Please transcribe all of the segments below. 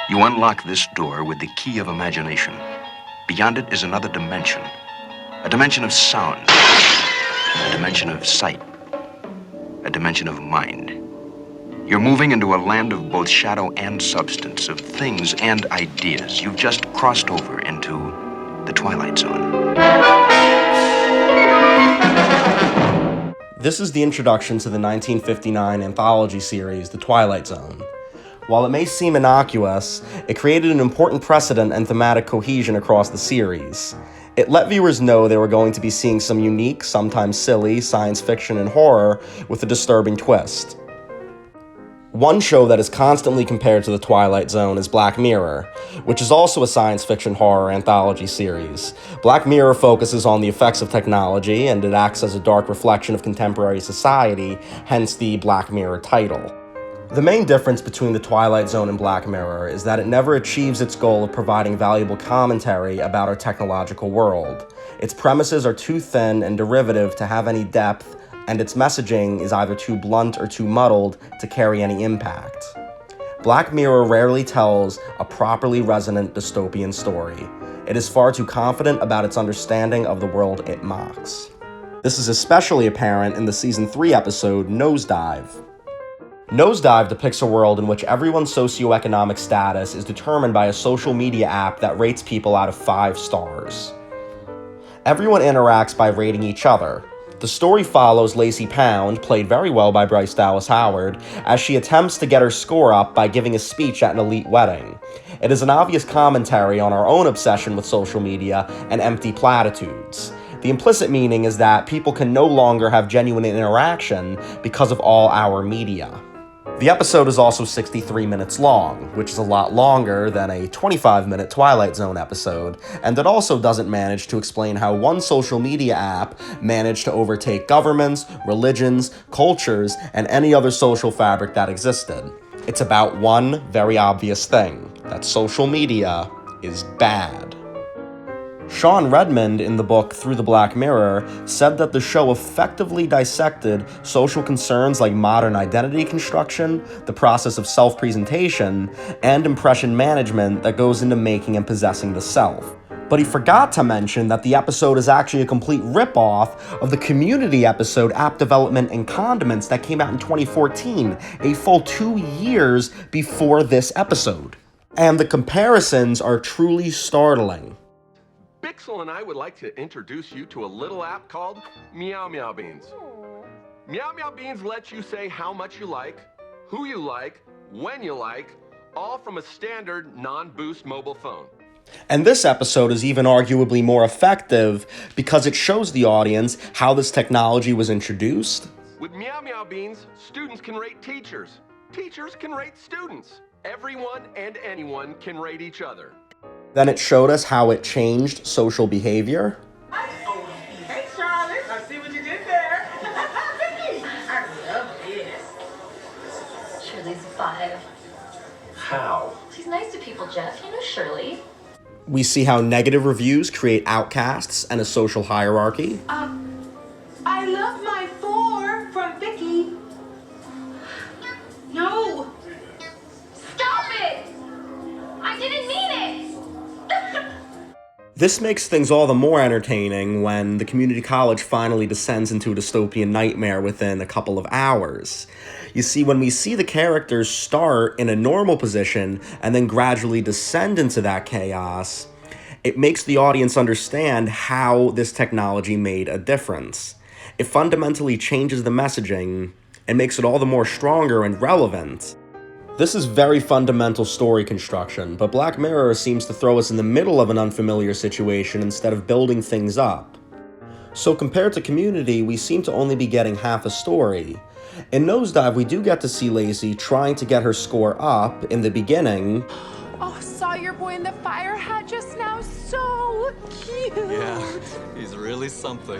You unlock this door with the key of imagination. Beyond it is another dimension. A dimension of sound. A dimension of sight. A dimension of mind. You're moving into a land of both shadow and substance, of things and ideas. You've just crossed over into the Twilight Zone. This is the introduction to the 1959 anthology series, The Twilight Zone. While it may seem innocuous, it created an important precedent and thematic cohesion across the series. It let viewers know they were going to be seeing some unique, sometimes silly, science fiction and horror with a disturbing twist. One show that is constantly compared to The Twilight Zone is Black Mirror, which is also a science fiction horror anthology series. Black Mirror focuses on the effects of technology, and it acts as a dark reflection of contemporary society, hence the Black Mirror title. The main difference between The Twilight Zone and Black Mirror is that it never achieves its goal of providing valuable commentary about our technological world. Its premises are too thin and derivative to have any depth, and its messaging is either too blunt or too muddled to carry any impact. Black Mirror rarely tells a properly resonant dystopian story. It is far too confident about its understanding of the world it mocks. This is especially apparent in the Season 3 episode, Nosedive. Nosedive depicts a world in which everyone's socioeconomic status is determined by a social media app that rates people out of 5 stars. Everyone interacts by rating each other. The story follows Lacey Pound, played very well by Bryce Dallas Howard, as she attempts to get her score up by giving a speech at an elite wedding. It is an obvious commentary on our own obsession with social media and empty platitudes. The implicit meaning is that people can no longer have genuine interaction because of all our media. The episode is also 63 minutes long, which is a lot longer than a 25-minute Twilight Zone episode, and it also doesn't manage to explain how one social media app managed to overtake governments, religions, cultures, and any other social fabric that existed. It's about one very obvious thing, that social media is bad. Sean Redmond, in the book Through the Black Mirror, said that the show effectively dissected social concerns like modern identity construction, the process of self-presentation, and impression management that goes into making and possessing the self. But he forgot to mention that the episode is actually a complete rip-off of the Community episode App Development and Condiments that came out in 2014, a full 2 years before this episode. And the comparisons are truly startling. Bixel and I would like to introduce you to a little app called Meow Meow Beans. Meow Meow Beans lets you say how much you like, who you like, when you like, all from a standard non-boost mobile phone. And this episode is even arguably more effective because it shows the audience how this technology was introduced. With Meow Meow Beans, students can rate teachers. Teachers can rate students. Everyone and anyone can rate each other. Then it showed us how it changed social behavior. Hey, Charlotte. I see what you did there. I love this. Shirley's 5. How? She's nice to people, Jeff. You know Shirley. We see how negative reviews create outcasts and a social hierarchy. I love my 4 from Vicky. No. Stop it! I didn't mean it! This makes things all the more entertaining when the community college finally descends into a dystopian nightmare within a couple of hours. You see, when we see the characters start in a normal position and then gradually descend into that chaos, it makes the audience understand how this technology made a difference. It fundamentally changes the messaging and makes it all the more stronger and relevant. This is very fundamental story construction, but Black Mirror seems to throw us in the middle of an unfamiliar situation instead of building things up. So compared to Community, we seem to only be getting half a story. In Nosedive, we do get to see Lacey trying to get her score up in the beginning. Oh, saw your boy in the fire hat just now. So cute. Yeah, he's really something.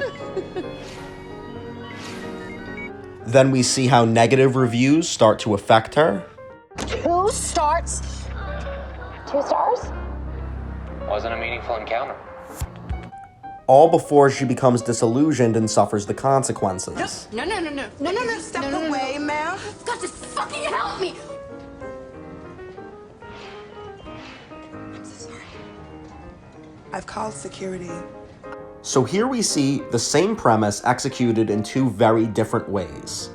Then we see how negative reviews start to affect her. 2 stars? 2 stars? Wasn't a meaningful encounter. All before she becomes disillusioned and suffers the consequences. No. Step away, ma'am. God, just fucking help me. I've called security. So here we see the same premise executed in two very different ways.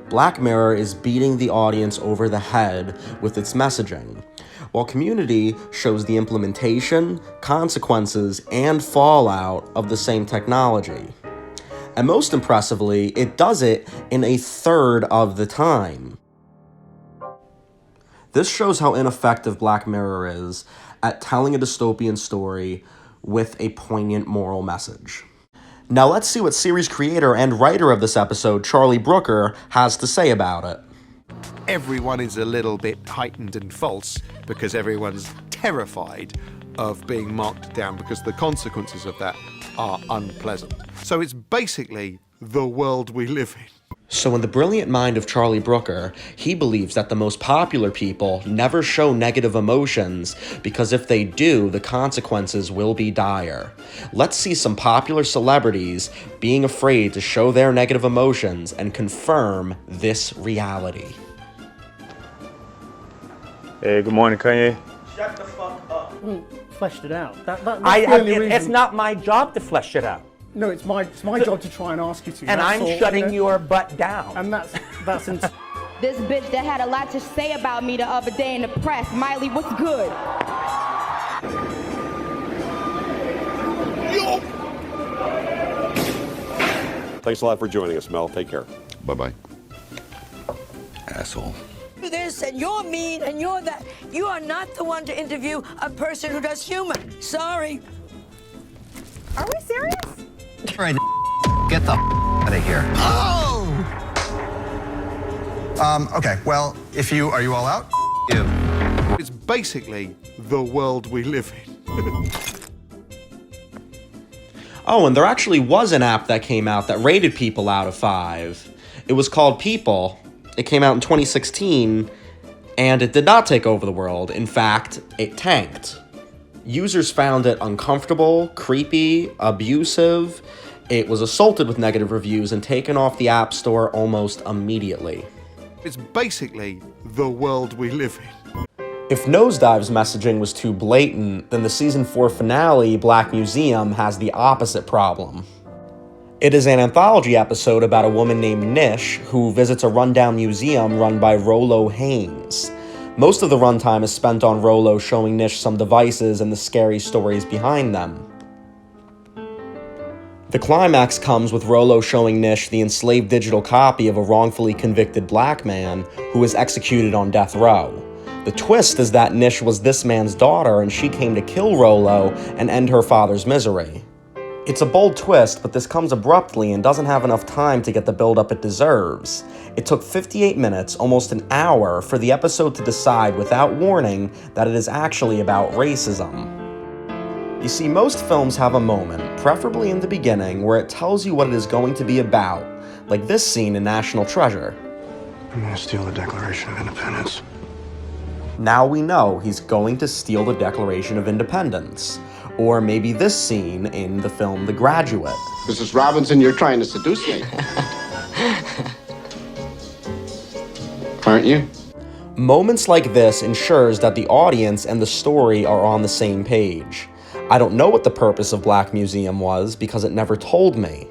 Black Mirror is beating the audience over the head with its messaging, while Community shows the implementation, consequences, and fallout of the same technology. And most impressively, it does it in a third of the time. This shows how ineffective Black Mirror is at telling a dystopian story with a poignant moral message. Now let's see what series creator and writer of this episode, Charlie Brooker, has to say about it. Everyone is a little bit heightened and false because everyone's terrified of being marked down because the consequences of that are unpleasant. So it's basically the world we live in. So in the brilliant mind of Charlie Brooker, he believes that the most popular people never show negative emotions because if they do, the consequences will be dire. Let's see some popular celebrities being afraid to show their negative emotions and confirm this reality. Hey, good morning, Kanye. Shut the fuck up. Fleshed it out. It's not my job to flesh it out. No, it's my job to try and ask you to. And I'm shutting your butt down. And that's This bitch that had a lot to say about me the other day in the press. Miley, what's good? Thanks a lot for joining us, Mel. Take care. Bye-bye. Asshole. This and you're mean and you're that. You are not the one to interview a person who does humor. Sorry. Are we serious? All right, get the out of here. Oh! Okay, well, are you all out? You. It's basically the world we live in. Oh, and there actually was an app that came out that rated People out of 5. It was called People. It came out in 2016, and it did not take over the world. In fact, it tanked. Users found it uncomfortable, creepy, abusive. It was assaulted with negative reviews and taken off the App Store almost immediately. It's basically the world we live in. If Nosedive's messaging was too blatant, then the season 4 finale, Black Museum, has the opposite problem. It is an anthology episode about a woman named Nish who visits a rundown museum run by Rollo Haynes. Most of the runtime is spent on Rollo showing Nish some devices and the scary stories behind them. The climax comes with Rollo showing Nish the enslaved digital copy of a wrongfully convicted black man who was executed on death row. The twist is that Nish was this man's daughter and she came to kill Rollo and end her father's misery. It's a bold twist, but this comes abruptly and doesn't have enough time to get the build-up it deserves. It took 58 minutes, almost an hour, for the episode to decide without warning that it is actually about racism. You see, most films have a moment, preferably in the beginning, where it tells you what it is going to be about, like this scene in National Treasure. I'm gonna steal the Declaration of Independence. Now we know he's going to steal the Declaration of Independence. Or maybe this scene in the film The Graduate. Mrs. Robinson, you're trying to seduce me. Aren't you? Moments like this ensures that the audience and the story are on the same page. I don't know what the purpose of Black Museum was because it never told me.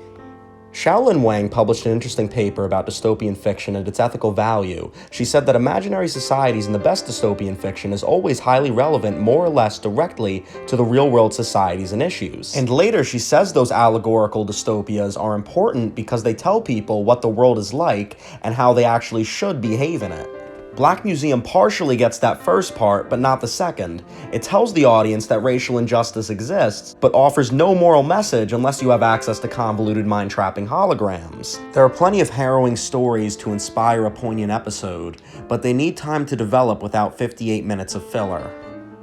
Xiaolin Wang published an interesting paper about dystopian fiction and its ethical value. She said that imaginary societies in the best dystopian fiction is always highly relevant, more or less directly, to the real-world societies and issues. And later she says those allegorical dystopias are important because they tell people what the world is like and how they actually should behave in it. Black Museum partially gets that first part, but not the second. It tells the audience that racial injustice exists, but offers no moral message unless you have access to convoluted mind-trapping holograms. There are plenty of harrowing stories to inspire a poignant episode, but they need time to develop without 58 minutes of filler.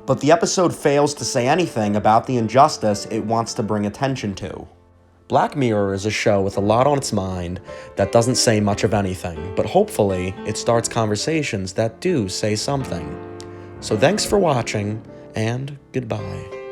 But the episode fails to say anything about the injustice it wants to bring attention to. Black Mirror is a show with a lot on its mind that doesn't say much of anything, but hopefully it starts conversations that do say something. So thanks for watching, and goodbye.